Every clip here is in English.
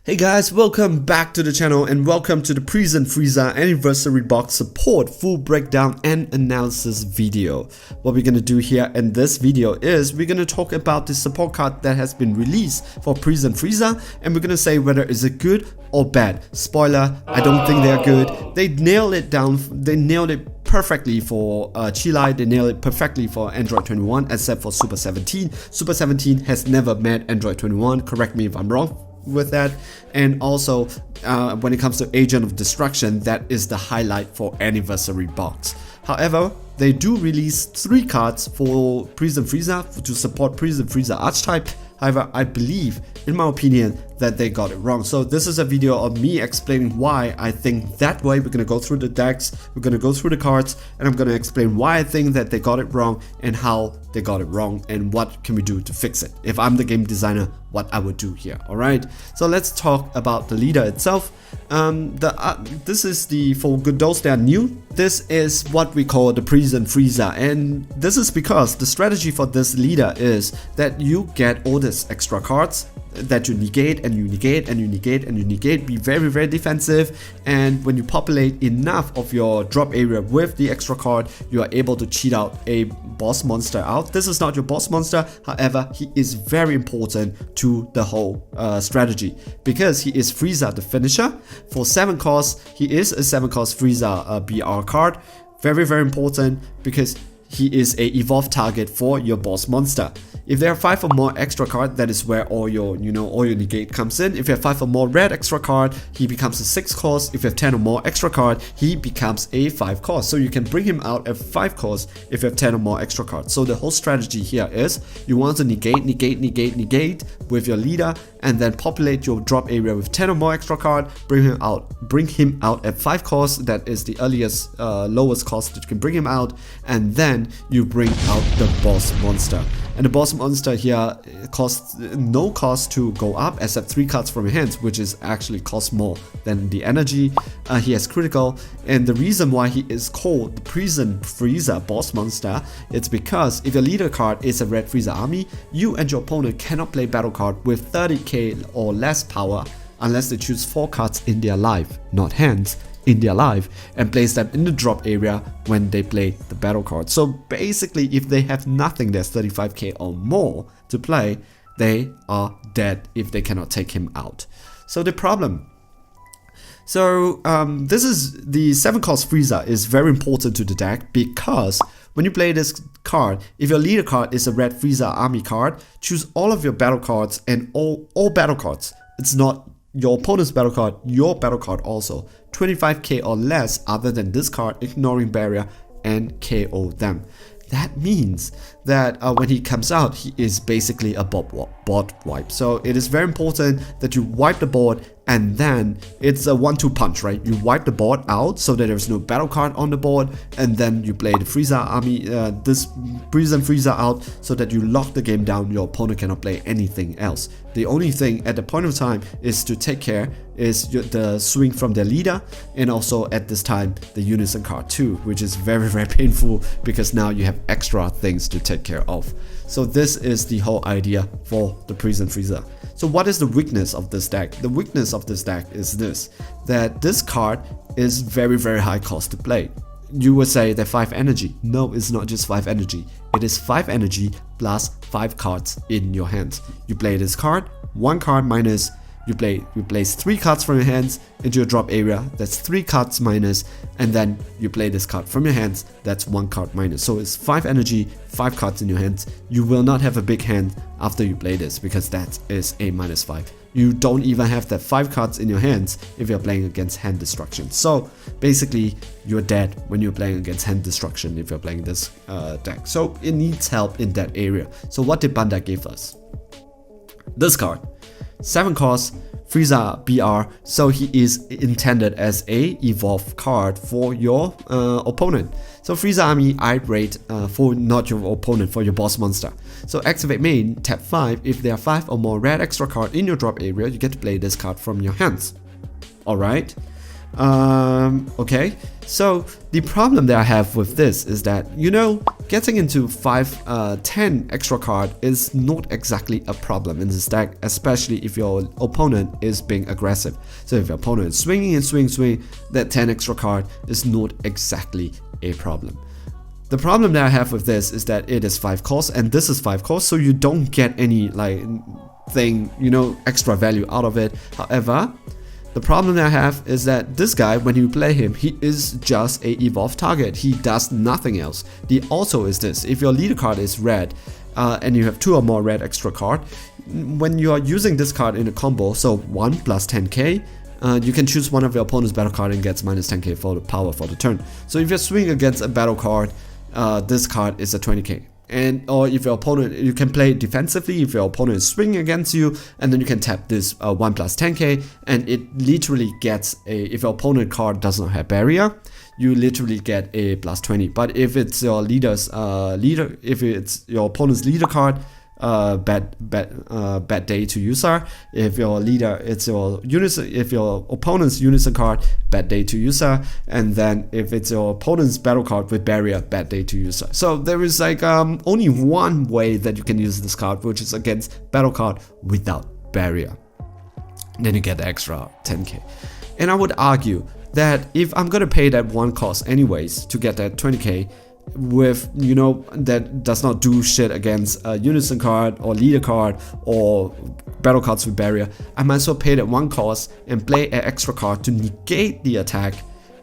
Hey guys, welcome back to the channel and welcome to the Frieza Anniversary Box Support full breakdown and analysis video. What we're gonna do here in this video is we're gonna talk about the support card that has been released for Frieza, and we're gonna say whether it's a good or bad. Spoiler, I don't think they're good. They nailed it down, they nailed it perfectly for Chile, they nailed it perfectly for Android 21 except for Super 17. Super 17 has never met Android 21, correct me if I'm wrong with that. And also when it comes to Agent of Destruction, that is the highlight for Anniversary Box. However, they do release 3 cards for Frieza to support Frieza archetype. However, I believe, in my opinion, that they got it wrong. So this is a video of me explaining why I think that way. We're going to go through the decks, we're going to go through the cards, and I'm going to explain why I think that they got it wrong and how they got it wrong and what can we do to fix it. If I'm the game designer, what I would do here. Alright, so let's talk about the leader itself. This is for those that are new, this is what we call the Frieza, and this is because the strategy for this leader is that you get all these extra cards that you negate and you negate and you negate and you negate. Be very defensive, and when you populate enough of your drop area with the extra card, you are able to cheat out a boss monster out. This is not your boss monster, however he is very important to the whole strategy because he is Frieza the finisher. For 7 costs, he is a 7 cost Frieza BR card. Very important because he is a evolved target for your boss monster. If there are 5 or more extra card, that is where all your all your negate comes in. If you have 5 or more red extra card, he becomes a 6 cost. If you have 10 or more extra card, he becomes a 5 cost. So you can bring him out at 5 cost if you have 10 or more extra cards. So the whole strategy here is you want to negate with your leader, and then populate your drop area with 10 or more extra card, bring him out at 5 cost. That is the earliest lowest cost that you can bring him out, and then you bring out the boss monster. And the boss monster here costs no cost to go up except 3 cards from your hands, which is actually cost more than the energy. He has critical, and the reason why he is called the Frieza boss monster, it's because if your leader card is a red Frieza army, you and your opponent cannot play battle card with 30k or less power unless they choose 4 cards in their life, not hands, in their life, and place them in the drop area when they play the battle card. So basically, if they have nothing that's 35k or more to play, they are dead if they cannot take him out. So the problem. So this is the 7 cost Frieza is very important to the deck because when you play this card, if your leader card is a red Frieza army card, choose all of your battle cards and all battle cards. It's not your opponent's battle card, your battle card also. 25k or less other than this card, ignoring barrier, and KO them. That means that when he comes out, he is basically a board wipe. So it is very important that you wipe the board, and then it's a 1-2 punch, right? You wipe the board out so that there's no battle card on the board, and then you play the Frieza army, this Frieza out, so that you lock the game down. Your opponent cannot play anything else. The only thing at the point of time is to take care is the swing from their leader, and also at this time the unison card too, which is very painful because now you have extra things to take care of. So this is the whole idea for the Frieza. So what is the weakness of this deck? The weakness of this deck is this, that this card is very high cost to play. You would say that 5 energy. No, it's not just 5 energy. It is 5 energy plus 5 cards in your hands. You play this card, 1 card minus, you place 3 cards from your hands into your drop area, that's 3 cards minus, and then you play this card from your hands, that's 1 card minus. So it's 5 energy, 5 cards in your hands. You will not have a big hand after you play this because that is a -5. You don't even have that 5 cards in your hands if you're playing against hand destruction. So basically you're dead when you're playing against hand destruction if you're playing this deck. So it needs help in that area. So what did Bandai give us? This card. 7 cost Frieza BR, so he is intended as a evolved card for your opponent. So Frieza army I rate for not your opponent, for your boss monster. So activate main, tap 5. If there are 5 or more red extra card in your drop area, you get to play this card from your hands. Alright. Okay, so the problem that I have with this is that, getting into 10 extra card is not exactly a problem in this deck, especially if your opponent is being aggressive. So if your opponent is swinging and swinging, that 10 extra card is not exactly a problem. The problem that I have with this is that it is 5 cost and this is 5 cost, so you don't get any like thing, you know, extra value out of it. However, the problem that I have is that this guy, when you play him, he is just a evolved target. He does nothing else. The also is this: if your leader card is red and you have 2 or more red extra card, when you are using this card in a combo, so 1 plus 10k, you can choose one of your opponent's battle card and gets minus 10k for the power for the turn. So if you're swinging against a battle card, this card is a 20k. Or if your opponent, you can play defensively if your opponent is swinging against you, and then you can tap this 1 plus 10k, and it literally gets a, if your opponent card does not have barrier, you literally get a plus 20. But if it's your leader's if it's your opponent's leader card, bad day to user. If your leader, it's your unison, if your opponent's unison card, bad day to user. And then if it's your opponent's battle card with barrier, bad day to user. So there is like only one way that you can use this card, which is against battle card without barrier. Then you get the extra 10k. And I would argue that if I'm gonna pay that 1 cost anyways to get that 20k, with, you know, that does not do shit against a unison card or leader card or battle cards with barrier, I might as well pay that 1 cost and play an extra card to negate the attack,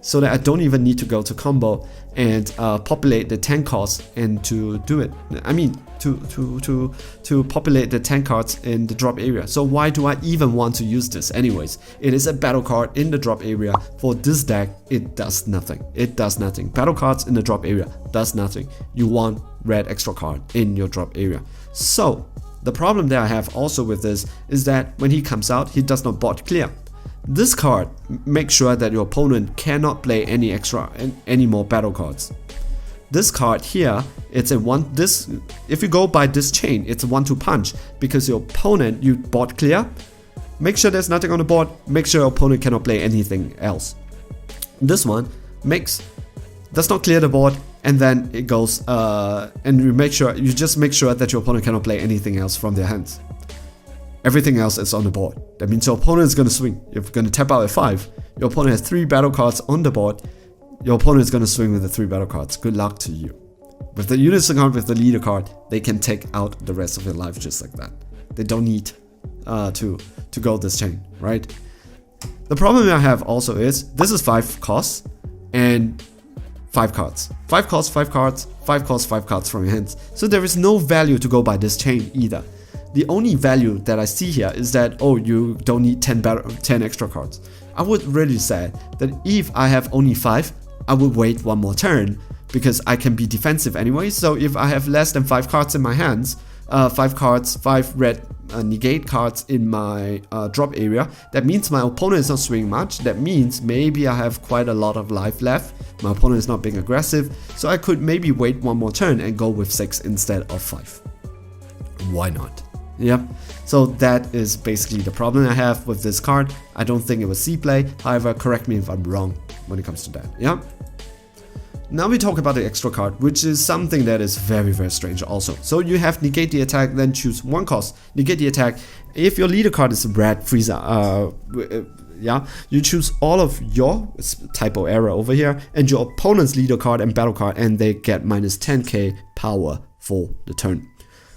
so that I don't even need to go to combo and populate the 10 costs and to do it. I mean, to populate the 10 cards in the drop area. So why do I even want to use this anyways? It is a battle card in the drop area. For this deck, it does nothing. It does nothing. Battle cards in the drop area does nothing. You want red extra card in your drop area. So the problem that I have also with this is that when he comes out, he does not bot clear. This card makes sure that your opponent cannot play any more battle cards. This card here, it's a if you go by this chain, it's a 1-2 punch, because your opponent, you board clear, make sure there's nothing on the board, make sure your opponent cannot play anything else. This one does not clear the board, and then it goes and you just make sure that your opponent cannot play anything else from their hands. Everything else is on the board. That means your opponent is going to swing. If you're going to tap out at 5, your opponent has 3 battle cards on the board. Your opponent is going to swing with the 3 battle cards. Good luck to you. With the unison card, with the leader card, they can take out the rest of their life just like that. They don't need to go this chain, right? The problem I have also is, this is 5 costs and 5 cards. 5 costs, 5 cards, 5 costs, 5 cards from your hands. So there is no value to go by this chain either. The only value that I see here is that, oh, you don't need 10 extra cards. I would really say that if I have only 5, I would wait 1 more turn, because I can be defensive anyway. So if I have less than 5 cards in my hands, 5 cards, 5 red negate cards in my drop area, that means my opponent is not swinging much. That means maybe I have quite a lot of life left. My opponent is not being aggressive, so I could maybe wait 1 more turn and go with 6 instead of 5. Why not? Yep, so that is basically the problem I have with this card. I don't think it was C-play, however, correct me if I'm wrong when it comes to that. Yeah. Now we talk about the extra card, which is something that is very, very strange also. So you have negate the attack, then choose 1 cost, negate the attack. If your leader card is red, Frieza, yeah, you choose all of your typo error over here and your opponent's leader card and battle card, and they get minus 10k power for the turn.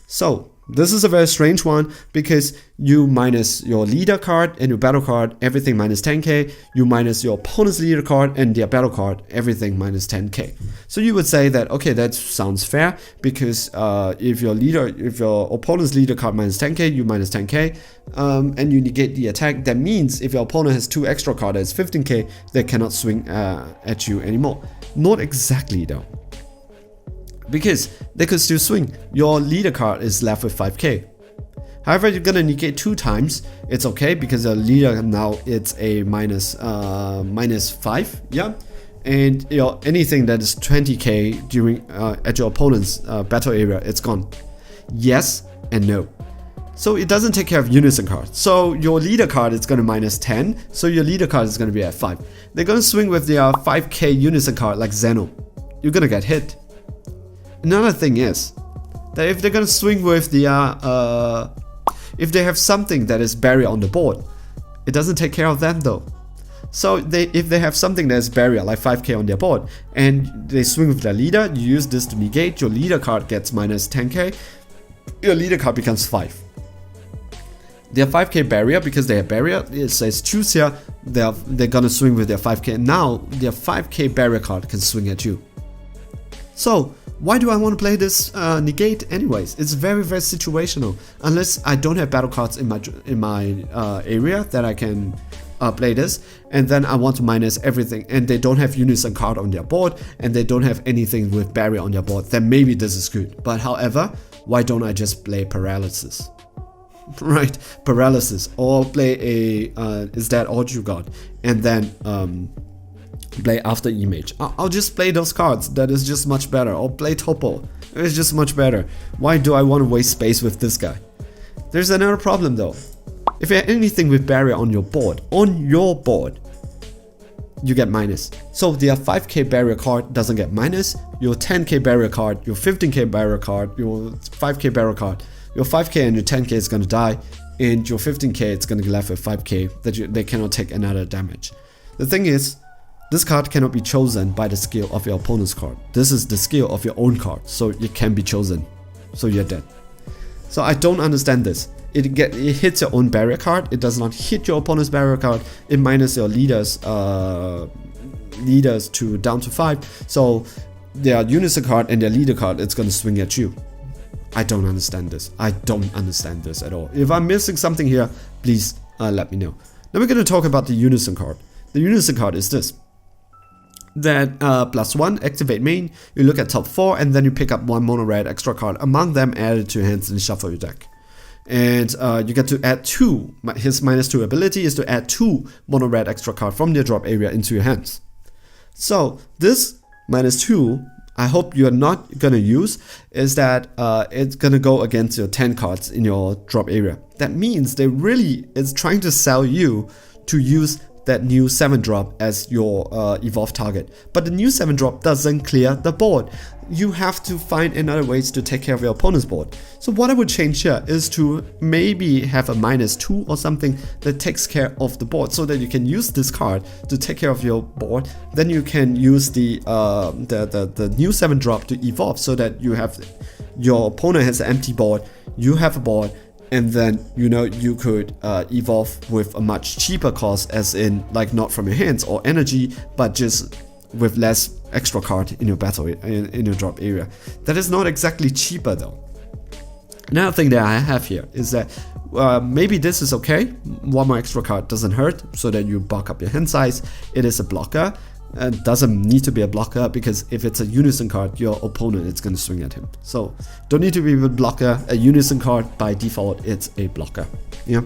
So this is a very strange one, because you minus your leader card and your battle card, everything minus 10k. You minus your opponent's leader card and their battle card, everything minus 10k. So you would say that, okay, that sounds fair, because if your opponent's leader card minus 10k, you minus 10k, and you negate the attack. That means if your opponent has 2 extra cards that's 15k, they cannot swing at you anymore. Not exactly though, because they could still swing. Your leader card is left with 5k. However, you're gonna negate 2 times. It's okay, because the leader now it's a minus 5, yeah. And anything that is 20k during at your opponent's battle area, it's gone. Yes and no. So it doesn't take care of unison cards. So your leader card is gonna minus 10. So your leader card is gonna be at 5. They're gonna swing with their 5k unison card like Zeno. You're gonna get hit. Another thing is that if they're gonna swing with the if they have something that is barrier on the board, it doesn't take care of them though. So if they have something that is barrier like 5k on their board and they swing with their leader, you use this to negate, your leader card gets minus 10k, your leader card becomes 5. Their 5k barrier, because they have barrier, it says choose here, they're gonna swing with their 5k, and now their 5k barrier card can swing at you. So why do I want to play this negate anyways? It's very situational. Unless I don't have battle cards in my area that I can play this, and then I want to minus everything, and they don't have unison card on their board, and they don't have anything with barrier on their board, then maybe this is good. But however, why don't I just play paralysis? Right, paralysis, or play a is that all you got, and then play after image. I'll just play those cards. That is just much better. Or play topo. It's just much better. Why do I want to waste space with this guy? There's another problem though. If you have anything with barrier on your board, you get minus. So their 5k barrier card doesn't get minus. Your 10k barrier card, your 15k barrier card, your 5k barrier card, your 5k and your 10k is gonna die, and your 15k it's gonna be left with 5k that they cannot take another damage. The thing is, this card cannot be chosen by the skill of your opponent's card. This is the skill of your own card, so it can be chosen. So you're dead. So I don't understand this. It hits your own barrier card. It does not hit your opponent's barrier card. It minus your leaders to down to 5. So their unison card and their leader card, it's gonna swing at you. I don't understand this. I don't understand this at all. If I'm missing something here, please let me know. Now we're gonna talk about the unison card. The unison card is this. That +1, activate main, you look at top 4, and then you pick up 1 mono red extra card among them, add it to your hands and shuffle your deck. And you get to add 2, his -2 ability is to add 2 mono red extra card from their drop area into your hands. So this -2, I hope you're not gonna use, is that it's gonna go against your 10 cards in your drop area. That means it's trying to sell you to use that new 7 drop as your evolve target. But the new 7 drop doesn't clear the board. You have to find another ways to take care of your opponent's board. So what I would change here is to maybe have a -2 or something that takes care of the board, so that you can use this card to take care of your board. Then you can use the new 7 drop to evolve, so that you have your opponent has an empty board, you have a board, and then you could evolve with a much cheaper cost, as in like not from your hands or energy, but just with less extra card in your battle in your drop area. That is not exactly cheaper though. Another thing that I have here is that maybe this is okay. 1 more extra card doesn't hurt, so that you bulk up your hand size. It is a blocker. Doesn't need to be a blocker, because if it's a unison card, your opponent is going to swing at him. So don't need to be a blocker. A unison card by default, it's a blocker. Yeah.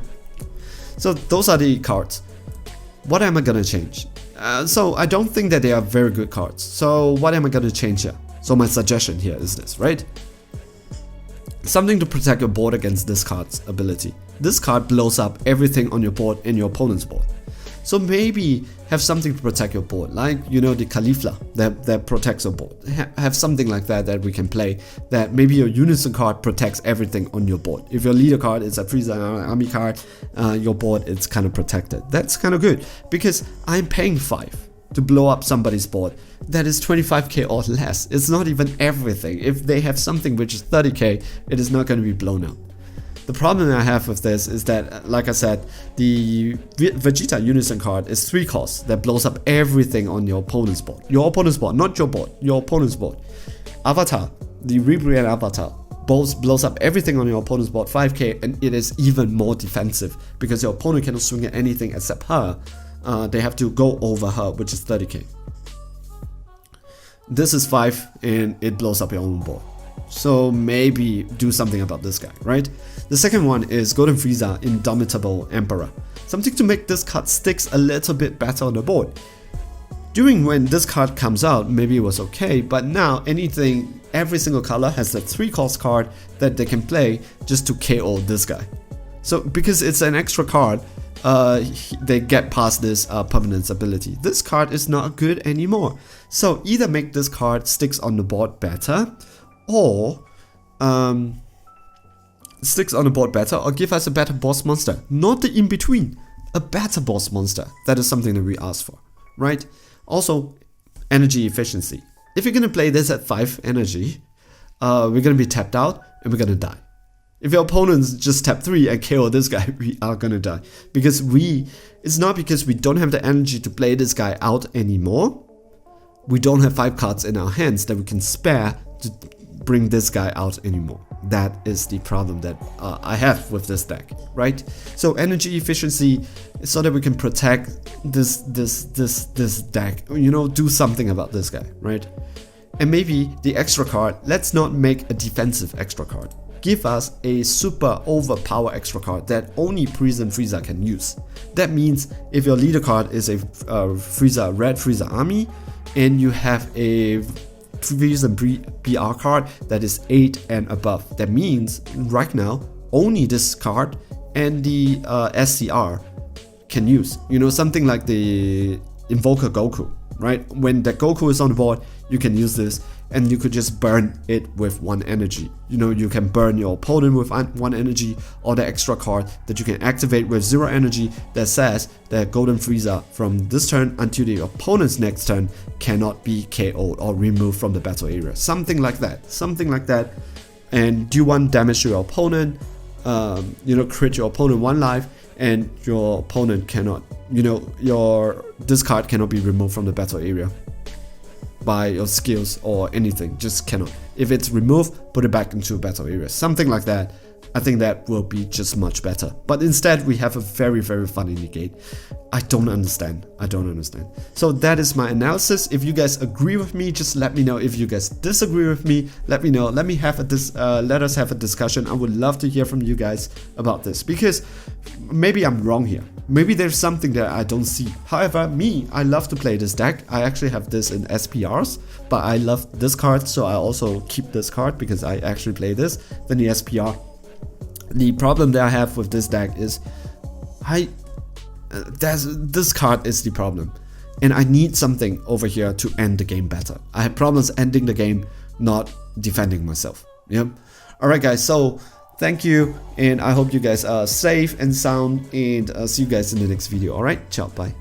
So those are the cards. What am I going to change? So I don't think that they are very good cards. So what am I going to change here? So my suggestion here is this, right? Something to protect your board against this card's ability. This card blows up everything on your board and your opponent's board. So maybe have something to protect your board, like the Caulifla that protects your board. Have something like that we can play, that maybe your unison card protects everything on your board. If your leader card is a Frieza army card, your board is kind of protected. That's kind of good, because I'm paying 5 to blow up somebody's board that is 25k or less. It's not even everything. If they have something which is 30k, it is not going to be blown up. The problem I have with this is that, like I said, the Vegeta Unison card is 3 costs that blows up everything on your opponent's board. Your opponent's board, not your board, your opponent's board. Avatar, the rebrand Avatar, blows up everything on your opponent's board, 5k, and it is even more defensive, because your opponent cannot swing at anything except her. They have to go over her, which is 30k. This is 5, and it blows up your own board. So maybe do something about this guy, right? The second one is Golden Frieza, Indomitable Emperor. Something to make this card sticks a little bit better on the board. During when this card comes out, maybe it was okay, but now every single color has a 3 cost card that they can play just to KO this guy. So because it's an extra card, they get past this permanence ability. This card is not good anymore. So either make this card sticks on the board better, or sticks on the board better, or give us a better boss monster. Not the in-between, a better boss monster. That is something that we ask for, right? Also, energy efficiency. If you're gonna play this at 5 energy, we're gonna be tapped out and we're gonna die. If your opponents just tap 3 and KO this guy, we are gonna die. Because it's not because we don't have the energy to play this guy out anymore. We don't have 5 cards in our hands that we can spare to bring this guy out anymore. That is the problem that I have with this deck, right? So energy efficiency is so that we can protect this deck, you know, do something about this guy, right? And maybe the extra card, let's not make a defensive extra card. Give us a super overpower extra card that only Frieza can use. That means if your leader card is a red Frieza army, and you have a Frieza BR card that is 8 and above. That means right now only this card and the SCR can use. You know, something like the Invoker Goku, right? When the Goku is on the board, you can use this and you could just burn it with 1 energy. You know, you can burn your opponent with 1 energy, or the extra card that you can activate with 0 energy that says that Golden Frieza from this turn until the opponent's next turn cannot be KO'd or removed from the battle area. Something like that. And do 1 damage to your opponent, you know, crit your opponent 1 life, and your opponent cannot, you know, this card cannot be removed from the battle area by your skills or anything, just cannot. If it's removed, put it back into a battle area, something like that. I think that will be just much better. But instead we have a very, very funny negate. I don't understand. So that is my analysis. If you guys agree with me, just let me know. If you guys disagree with me, let me know. Let us have a discussion. I would love to hear from you guys about this, because maybe I'm wrong here. Maybe there's something that I don't see. However, I love to play this deck. I actually have this in SPRs, but I love this card, so I also keep this card because I actually play this. Then the SPR. The problem that I have with this deck is this card is the problem, and I need something over here to end the game better. I have problems ending the game, not defending myself. Yeah. Alright guys, so thank you, and I hope you guys are safe and sound, and see you guys in the next video. Alright, ciao, bye.